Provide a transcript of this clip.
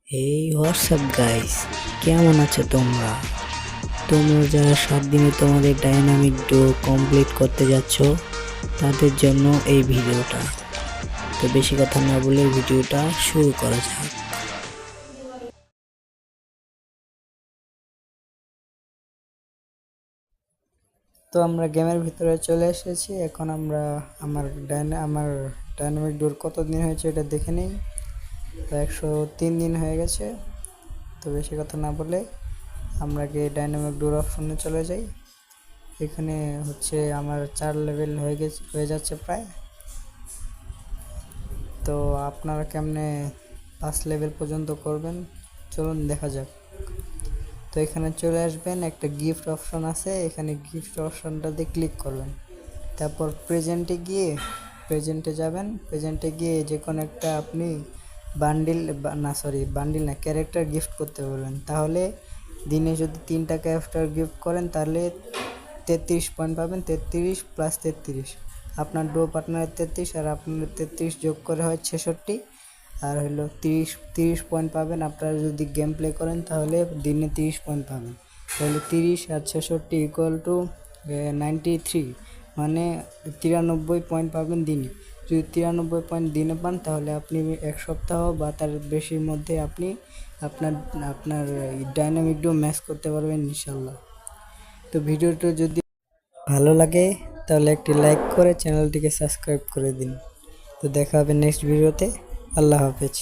এই WhatsApp guys, কেমন আছো তোমরা? তোমরা যারা 7 দিনে তোমাদের ডাইনামিক ডো কমপ্লিট করতে যাচ্ছ তাদের জন্য এই ভিডিওটা। তো বেশি কথা না বলে ভিডিওটা শুরু করা যাক। তো আমরা গেমের ভিতরে চলে এসেছি। এখন আমরা আমার ডাইনামিক ডোর কত দিন হয়েছে এটা দেখে নিই। তো 103 দিন হয়ে গেছে। তো বেশি কথা না বলে আমরা গিয়ে ডাইনামিক ডোর অপশনে চলে যাই। এখানে হচ্ছে আমার 4 লেভেল হয়ে যাচ্ছে প্রায়। তো আপনারা কেমনে 5 লেভেল পর্যন্ত করবেন চলুন দেখা যাক। তো এখানে চলে আসবেন, একটা গিফট অপশন আছে, এখানে গিফট অপশনটাতে ক্লিক করবেন। তারপর প্রেজেন্টে যাবেন। প্রেজেন্টে গিয়ে যে কোনো একটা আপনি বান্ডিল না ক্যারেক্টার গিফট করতে বলবেন। তাহলে দিনে যদি 3টা ক্যারেক্টার গিফট করেন তাহলে 33 পয়েন্ট পাবেন। 33 প্লাস 33, আপনার ডো পার্টনারের 33 আর আপনার 33 যোগ করে হয় 66, আর হলো 30 পয়েন্ট পাবেন। আপনারা যদি গেম প্লে করেন তাহলে দিনে 30 পয়েন্ট পাবেন। তাহলে 30 আর 66 ইকুয়াল টু 93, মানে 93 পয়েন্ট পাবেন দিনে। যদি 93 পয়েন্ট দিনে পান তাহলে আপনি এক সপ্তাহ বা তার বেশির মধ্যে আপনি আপনার আপনার ডাইনামিক ডো ম্যাচ করতে পারবেন ইনশাল্লাহ। তো ভিডিওটা যদি ভালো লাগে তাহলে একটি লাইক করে চ্যানেলটিকে সাবস্ক্রাইব করে দিন। তো দেখা হবে নেক্সট ভিডিওতে। আল্লাহ হাফেজ।